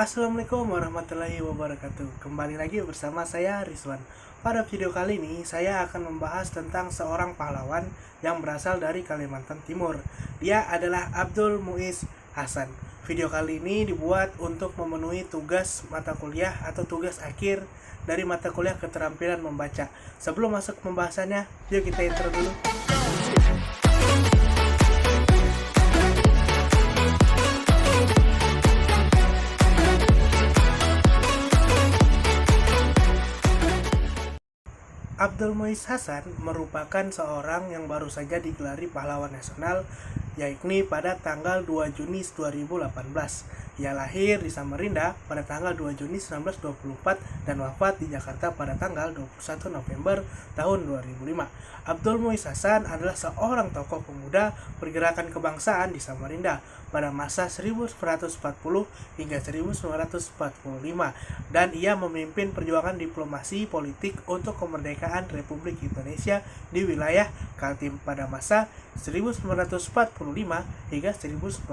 Assalamualaikum warahmatullahi wabarakatuh. Kembali lagi bersama saya Rizwan. Pada video kali ini saya akan membahas tentang seorang pahlawan yang berasal dari Kalimantan Timur. Dia adalah Abdul Muiz Hasan. Video kali ini dibuat untuk memenuhi tugas mata kuliah atau tugas akhir dari mata kuliah keterampilan membaca. Sebelum masuk pembahasannya, yuk kita intro dulu. Abdul Muiz Hasan merupakan seorang yang baru saja digelari pahlawan nasional, yakni pada tanggal 2 Juni 2018. Ia lahir di Samarinda pada tanggal 2 Juni 1924 dan wafat di Jakarta pada tanggal 21 November tahun 2005. Abdul Muiz Hasan adalah seorang tokoh pemuda pergerakan kebangsaan di Samarinda pada masa 1940 hingga 1945, dan ia memimpin perjuangan diplomasi politik untuk kemerdekaan Republik Indonesia di wilayah Kaltim pada masa 1945 hingga 1949.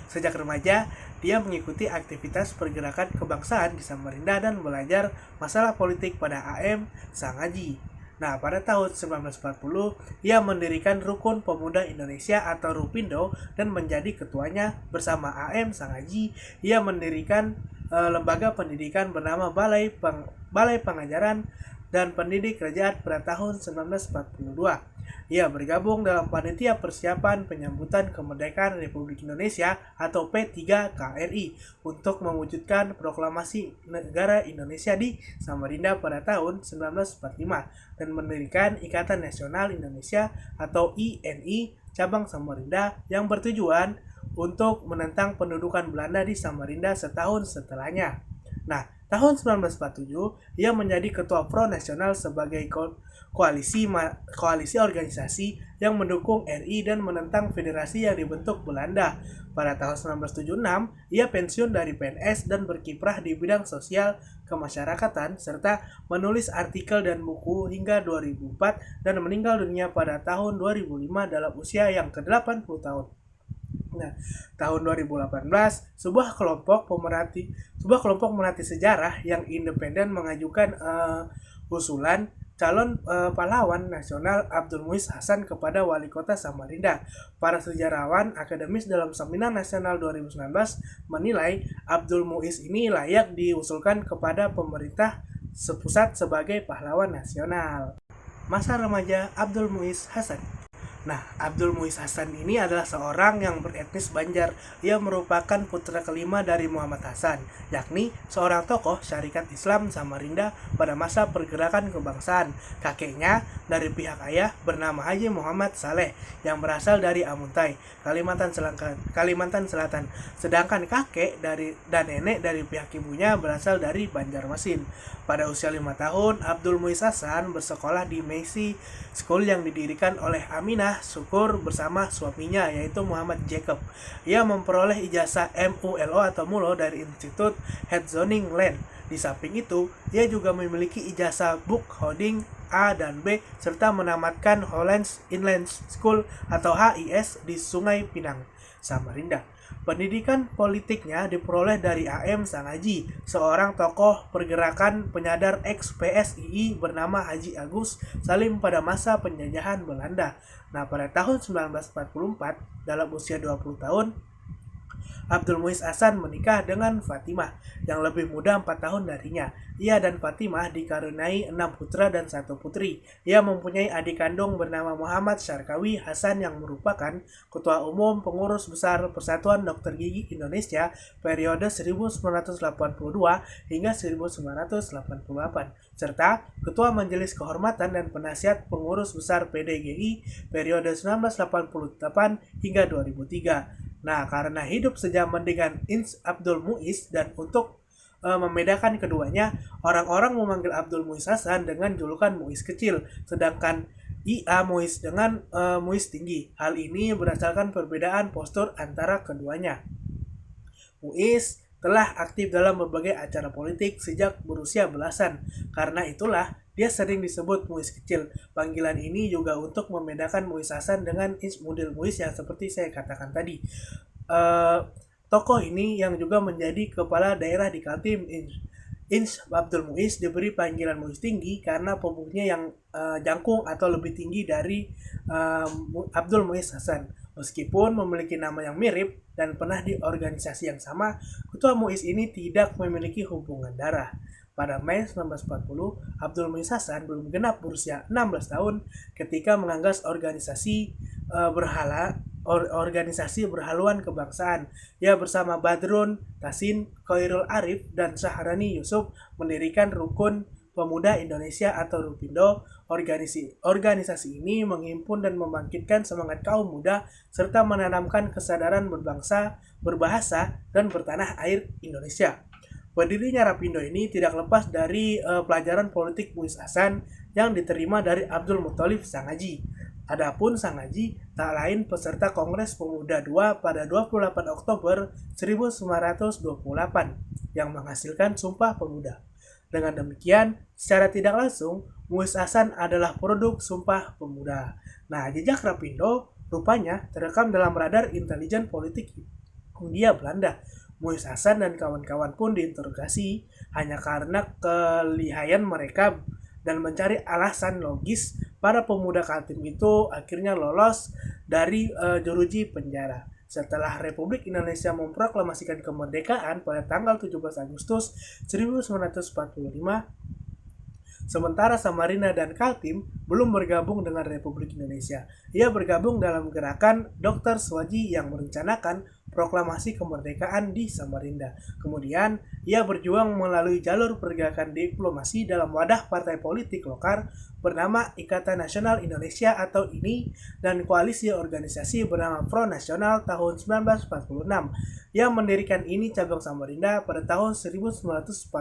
Sejak remaja, dia mengikuti aktivitas pergerakan kebangsaan di Samarinda dan belajar masalah politik pada AM Sangaji. Nah, pada tahun 1940, ia mendirikan Rukun Pemuda Indonesia atau Rupindo dan menjadi ketuanya bersama AM Sangaji. Ia mendirikan lembaga pendidikan bernama Balai Pengajaran dan Pendidik Kerajaan pada tahun 1942. Ia bergabung dalam Panitia Persiapan Penyambutan Kemerdekaan Republik Indonesia atau P3KRI untuk mewujudkan proklamasi negara Indonesia di Samarinda pada tahun 1945 dan mendirikan Ikatan Nasional Indonesia atau INI cabang Samarinda yang bertujuan untuk menentang pendudukan Belanda di Samarinda setahun setelahnya. Nah, tahun 1947, ia menjadi ketua Pro Nasional sebagai koalisi organisasi yang mendukung RI dan menentang federasi yang dibentuk Belanda. Pada tahun 1976, ia pensiun dari PNS dan berkiprah di bidang sosial kemasyarakatan serta menulis artikel dan buku hingga 2004 dan meninggal dunia pada tahun 2005 dalam usia yang ke-80 tahun. Nah, tahun 2018, sebuah kelompok pemerhati sejarah yang independen mengajukan usulan calon pahlawan nasional Abdul Muiz Hasan kepada Wali Kota Samarinda. Para sejarawan akademis dalam Seminar Nasional 2019 menilai Abdul Muiz ini layak diusulkan kepada pemerintah sepusat sebagai pahlawan nasional. Masa remaja Abdul Muiz Hasan. Nah, Abdul Muiz Hasan ini adalah seorang yang beretnis Banjar. Ia merupakan putra kelima dari Muhammad Hasan, yakni seorang tokoh syarikat Islam Samarinda pada masa pergerakan kebangsaan. Kakeknya dari pihak ayah bernama Haji Muhammad Saleh yang berasal dari Amuntai, Kalimantan Selatan. Sedangkan kakek dan nenek dari pihak ibunya berasal dari Banjarmasin. Pada usia 5 tahun, Abdul Muiz Hasan bersekolah di Messi School yang didirikan oleh Aminah Syukur bersama suaminya yaitu Muhammad Jacob. Ia memperoleh ijazah MULO atau MULO dari Institut Head-Zoning Land. Di samping itu, ia juga memiliki ijazah Book Holding A dan B serta menamatkan Hollands Inland School atau HIS di Sungai Pinang, Samarinda. Pendidikan politiknya diperoleh dari AM Sangaji, seorang tokoh pergerakan penyadar ex-PSII bernama Haji Agus Salim pada masa penjajahan Belanda. Nah, pada tahun 1944, dalam usia 20 tahun, Abdul Muiz Hasan menikah dengan Fatimah yang lebih muda 4 tahun darinya. Ia dan Fatimah dikaruniai 6 putra dan 1 putri. Ia mempunyai adik kandung bernama Muhammad Syarkawi Hasan yang merupakan Ketua Umum Pengurus Besar Persatuan Dokter Gigi Indonesia periode 1982 hingga 1988, serta Ketua Majelis Kehormatan dan Penasihat Pengurus Besar PDGI periode 1988 hingga 2003. Nah, karena hidup sejaman dengan Abdul Muiz dan untuk membedakan keduanya, orang-orang memanggil Abdul Muiz Hasan dengan julukan Muiz kecil, sedangkan IA Muiz dengan Muiz tinggi. Hal ini berdasarkan perbedaan postur antara keduanya. Muiz telah aktif dalam berbagai acara politik sejak berusia belasan. Karena itulah dia sering disebut Muiz kecil. Panggilan ini juga untuk membedakan Muiz Hasan dengan Ismudil Muiz yang seperti saya katakan tadi. Eh, Tokoh ini yang juga menjadi kepala daerah di Kaltim, Ins Abdul Muiz, diberi panggilan Muiz tinggi karena pupuknya yang jangkung atau lebih tinggi dari Abdul Muiz Hasan. Meskipun memiliki nama yang mirip dan pernah di organisasi yang sama, Ketua Muiz ini tidak memiliki hubungan darah. Pada Mei 1940, Abdul Muiz Hasan belum genap berusia 16 tahun ketika menggagas organisasi berhaluan kebangsaan. Ia bersama Badrun Tasin, Khairul Arif, dan Syahrani Yusuf mendirikan Rukun Pemuda Indonesia atau Rupindo. Organisasi ini menghimpun dan membangkitkan semangat kaum muda serta menanamkan kesadaran berbangsa, berbahasa, dan bertanah air Indonesia. Berdirinya Rapindo ini tidak lepas dari pelajaran politik Muiz Hasan yang diterima dari Abdul Muthalib Sang Haji. Adapun Sang Haji tak lain peserta Kongres Pemuda II pada 28 Oktober 1928 yang menghasilkan Sumpah Pemuda. Dengan demikian, secara tidak langsung, Muiz Hasan adalah produk Sumpah Pemuda. Nah, jejak Rapindo rupanya terekam dalam radar intelijen politik Hindia Belanda. Muiz Hasan dan kawan-kawan pun diinterogasi hanya karena kelihayan mereka dan mencari alasan logis. Para pemuda Kaltim itu akhirnya lolos dari jeruji penjara. Setelah Republik Indonesia memproklamasikan kemerdekaan pada tanggal 17 Agustus 1945, sementara Samarinda dan Kaltim belum bergabung dengan Republik Indonesia. Ia bergabung dalam gerakan Dr. Swaji yang merencanakan proklamasi kemerdekaan di Samarinda. Kemudian, ia berjuang melalui jalur pergerakan diplomasi dalam wadah partai politik lokal bernama Ikatan Nasional Indonesia atau INI dan koalisi organisasi bernama Front Nasional tahun 1946 yang mendirikan INI cabang Samarinda pada tahun 1947.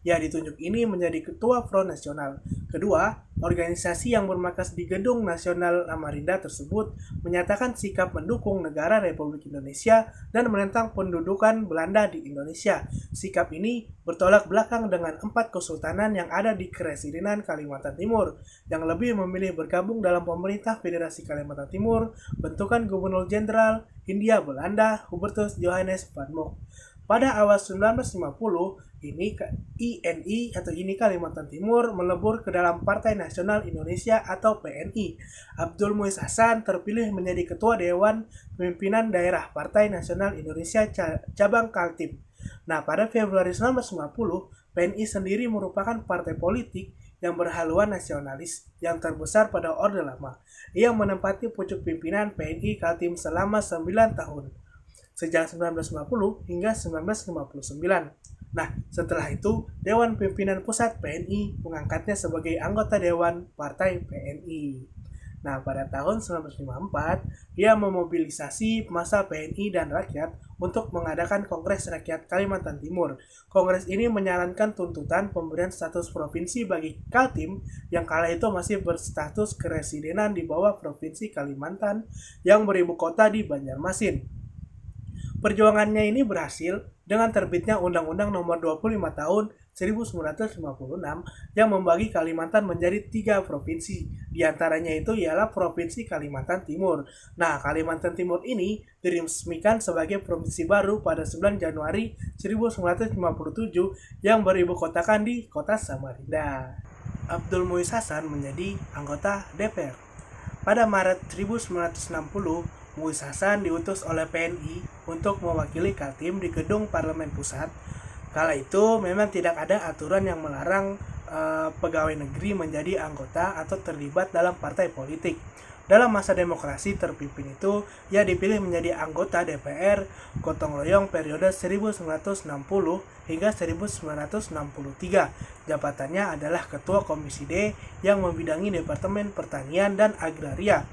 Ia ditunjuk ini menjadi Ketua Front Nasional. Kedua, organisasi yang bermarkas di Gedung Nasional Samarinda tersebut menyatakan sikap mendukung negara Republik Indonesia dan menentang pendudukan Belanda di Indonesia. Sikap ini bertolak belakang dengan 4 kesultanan yang ada di Kepresidenan Kalimantan Timur, yang lebih memilih bergabung dalam pemerintah Federasi Kalimantan Timur, bentukan Gubernur Jenderal Hindia Belanda Hubertus Johannes van Mock. Pada awal 1950, INI atau INI Kalimantan Timur melebur ke dalam Partai Nasional Indonesia atau PNI. Abdul Muiz Hasan terpilih menjadi Ketua Dewan Pimpinan Daerah Partai Nasional Indonesia Cabang Kaltim. Nah, pada Februari 1950, PNI sendiri merupakan partai politik yang berhaluan nasionalis yang terbesar pada Orde Lama. Ia menempati pucuk pimpinan PNI Kaltim selama 9 tahun. Sejak 1950 hingga 1959. Nah, setelah itu, Dewan Pimpinan Pusat PNI mengangkatnya sebagai anggota Dewan Partai PNI. Nah, pada tahun 1954, ia memobilisasi massa PNI dan rakyat untuk mengadakan Kongres Rakyat Kalimantan Timur. Kongres ini menyarankan tuntutan pemberian status provinsi bagi Kaltim yang kala itu masih berstatus keresidenan di bawah Provinsi Kalimantan yang beribu kota di Banjarmasin. Perjuangannya ini berhasil dengan terbitnya Undang-Undang Nomor 25 Tahun 1956 yang membagi Kalimantan menjadi 3 provinsi. Di antaranya itu ialah Provinsi Kalimantan Timur. Nah, Kalimantan Timur ini diresmikan sebagai provinsi baru pada 9 Januari 1957 yang beribu kotakan di kota Samarinda. Abdul Muiz Hasan menjadi anggota DPR. Pada Maret 1960, Muiz Hasan diutus oleh PNI untuk mewakili Kaltim di gedung Parlemen Pusat. Kala itu memang tidak ada aturan yang melarang pegawai negeri menjadi anggota atau terlibat dalam partai politik. Dalam masa demokrasi terpimpin itu, ia dipilih menjadi anggota DPR gotong royong periode 1960 hingga 1963. Jabatannya adalah Ketua Komisi D yang membidangi Departemen Pertanian dan Agraria,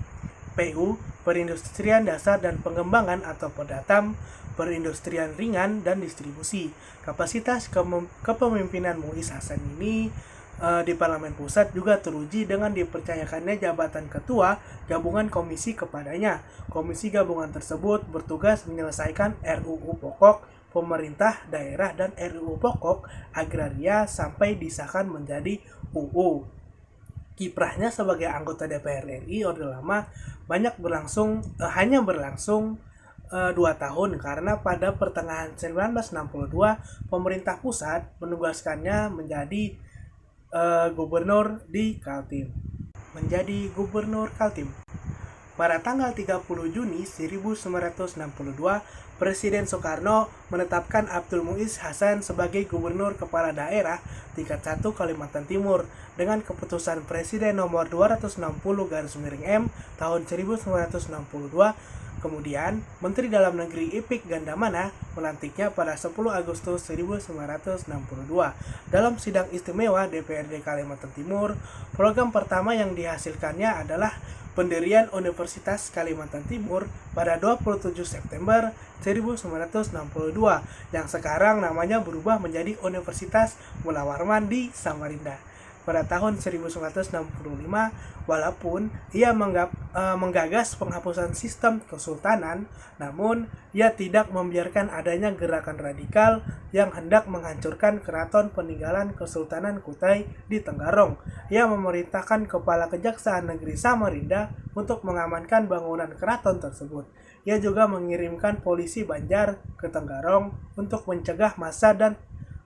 PU, Perindustrian Dasar dan Pengembangan atau Pedatam, Perindustrian Ringan dan Distribusi. Kapasitas kepemimpinan Muiz Hasan ini di Parlemen Pusat juga teruji dengan dipercayakannya jabatan Ketua Gabungan Komisi kepadanya. Komisi gabungan tersebut bertugas menyelesaikan RUU Pokok Pemerintah Daerah dan RUU Pokok Agraria sampai disahkan menjadi UU. Kiprahnya sebagai anggota DPR RI Orde Lama hanya berlangsung 2 tahun karena pada pertengahan 1962 pemerintah pusat menugaskannya menjadi gubernur di Kaltim. Menjadi gubernur Kaltim. Pada tanggal 30 Juni 1962, Presiden Soekarno menetapkan Abdul Muiz Hasan sebagai Gubernur Kepala Daerah tingkat 1 Kalimantan Timur dengan keputusan Presiden nomor 260/M tahun 1962. Kemudian, Menteri Dalam Negeri Ipik Gandamana melantiknya pada 10 Agustus 1962. Dalam sidang istimewa DPRD Kalimantan Timur, program pertama yang dihasilkannya adalah pendirian Universitas Kalimantan Timur pada 27 September 1962 yang sekarang namanya berubah menjadi Universitas Mula Warman di Samarinda. Pada tahun 1965, walaupun ia menggagas penghapusan sistem kesultanan, namun ia tidak membiarkan adanya gerakan radikal yang hendak menghancurkan keraton peninggalan Kesultanan Kutai di Tenggarong. Ia memerintahkan Kepala Kejaksaan Negeri Samarinda untuk mengamankan bangunan keraton tersebut. Ia juga mengirimkan polisi Banjar ke Tenggarong untuk mencegah massa dan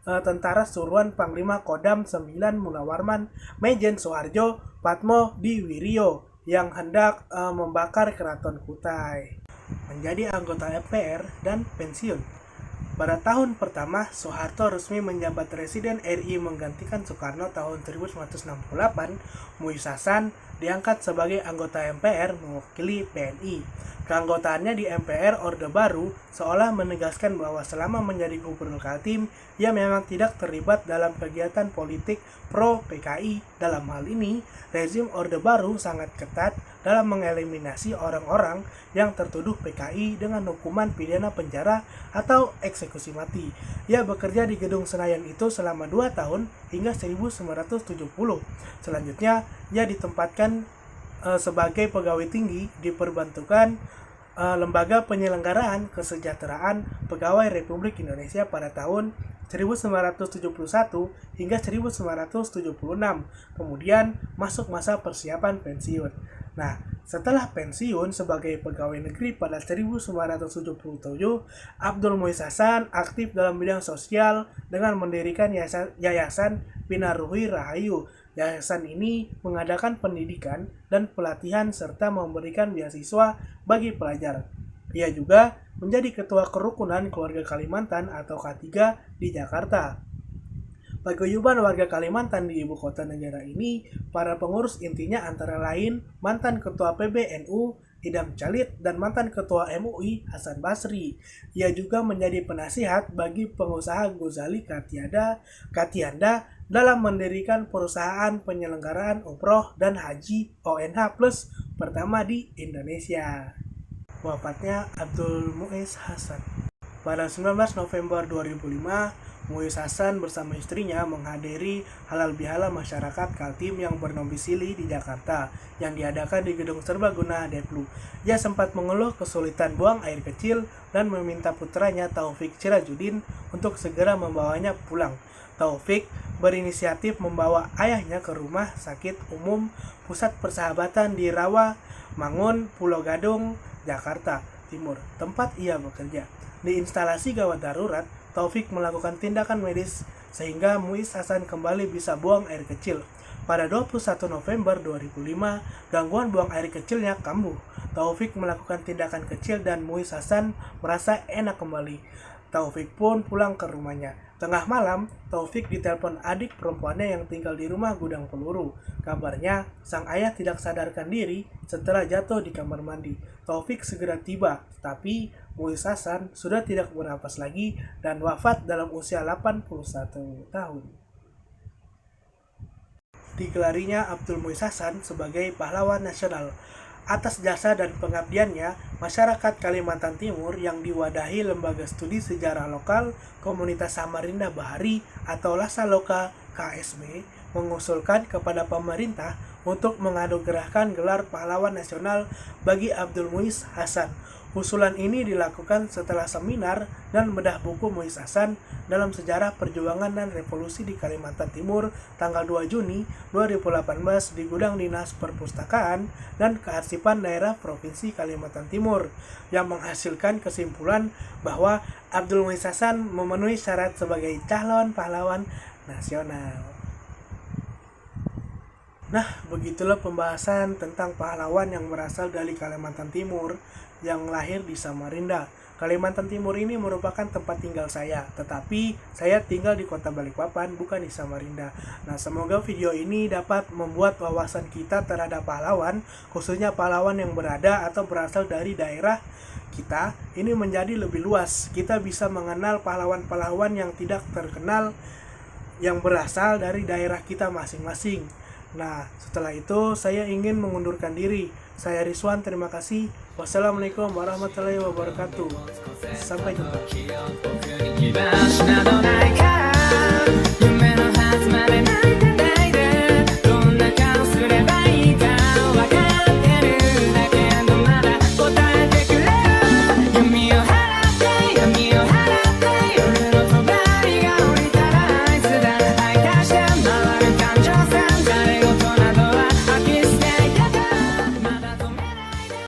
tentara suruhan Panglima Kodam 9 Mulawarman Mejen Soeharjo Patmo di Wirio yang hendak membakar keraton Kutai. Menjadi anggota MPR dan pensiun. Pada tahun pertama, Soeharto resmi menjabat Presiden RI menggantikan Soekarno tahun 1968. Muiz Hasan diangkat sebagai anggota MPR mewakili PNI. Keanggotaannya di MPR Orde Baru seolah menegaskan bahwa selama menjadi Gubernur Kaltim, ia memang tidak terlibat dalam kegiatan politik pro-PKI. Dalam hal ini, rezim Orde Baru sangat ketat dalam mengeliminasi orang-orang yang tertuduh PKI dengan hukuman pidana penjara atau eksekusi mati. Ia bekerja di Gedung Senayan itu selama 2 tahun hingga 1970. Selanjutnya, ia ditempatkan sebagai pegawai tinggi diperbantukan Lembaga Penyelenggaraan Kesejahteraan Pegawai Republik Indonesia pada tahun 1971 hingga 1976. Kemudian masuk masa persiapan pensiun. Nah, setelah pensiun sebagai pegawai negeri pada 1977, Abdul Muiz Hasan aktif dalam bidang sosial dengan mendirikan Yayasan Pinaruhi Rahayu. Yayasan ini mengadakan pendidikan dan pelatihan serta memberikan beasiswa bagi pelajar. Ia juga menjadi Ketua Kerukunan Keluarga Kalimantan atau K3 di Jakarta. Paguyuban warga Kalimantan di ibu kota negara ini, para pengurus intinya antara lain mantan Ketua PBNU Idam Calit dan mantan Ketua MUI Hasan Basri. Ia juga menjadi penasihat bagi pengusaha Ghazali Katianda dalam mendirikan perusahaan penyelenggaraan umroh dan haji ONH Plus pertama di Indonesia. Wafatnya Abdul Muiz Hasan. Pada 19 November 2005, Muiz Hasan bersama istrinya menghadiri halal bihalal masyarakat Kaltim yang bernomisili di Jakarta yang diadakan di Gedung Serbaguna Deplu. Ia sempat mengeluh kesulitan buang air kecil dan meminta putranya Taufik Sirajuddin untuk segera membawanya pulang. Taufik berinisiatif membawa ayahnya ke rumah sakit umum Pusat Persahabatan di Rawa Mangun, Pulau Gadung, Jakarta Timur, tempat ia bekerja. Di instalasi gawat darurat, Taufik melakukan tindakan medis sehingga Muiz Hasan kembali bisa buang air kecil. Pada 21 November 2005, gangguan buang air kecilnya kambuh. Taufik melakukan tindakan kecil dan Muiz Hasan merasa enak kembali. Taufik pun pulang ke rumahnya. Tengah malam, Taufik ditelepon adik perempuannya yang tinggal di rumah gudang peluru. Kabarnya, sang ayah tidak sadarkan diri setelah jatuh di kamar mandi. Taufik segera tiba, tapi Muiz Hasan sudah tidak bernapas lagi dan wafat dalam usia 81 tahun. Digelarinya Abdul Muiz Hasan sebagai pahlawan nasional. Atas jasa dan pengabdiannya, masyarakat Kalimantan Timur yang diwadahi Lembaga Studi Sejarah Lokal Komunitas Samarinda Bahari atau Lasaloka KSB mengusulkan kepada pemerintah untuk menganugerahkan gelar pahlawan nasional bagi Abdul Muiz Hasan. Usulan ini dilakukan setelah seminar dan bedah buku Muiz Hasan dalam sejarah perjuangan dan revolusi di Kalimantan Timur tanggal 2 Juni 2018 di Gudang Dinas Perpustakaan dan Kearsipan Daerah Provinsi Kalimantan Timur yang menghasilkan kesimpulan bahwa Abdul Muiz Hasan memenuhi syarat sebagai calon pahlawan nasional. Nah, begitulah pembahasan tentang pahlawan yang berasal dari Kalimantan Timur yang lahir di Samarinda. Kalimantan Timur ini merupakan tempat tinggal saya, tetapi saya tinggal di Kota Balikpapan, bukan di Samarinda. Nah, semoga video ini dapat membuat wawasan kita terhadap pahlawan, khususnya pahlawan yang berada atau berasal dari daerah kita, ini menjadi lebih luas. Kita bisa mengenal pahlawan-pahlawan yang tidak terkenal yang berasal dari daerah kita masing-masing. Nah, setelah itu saya ingin mengundurkan diri. Saya Rizwan, terima kasih. Wassalamualaikum warahmatullahi wabarakatuh. Sampai jumpa.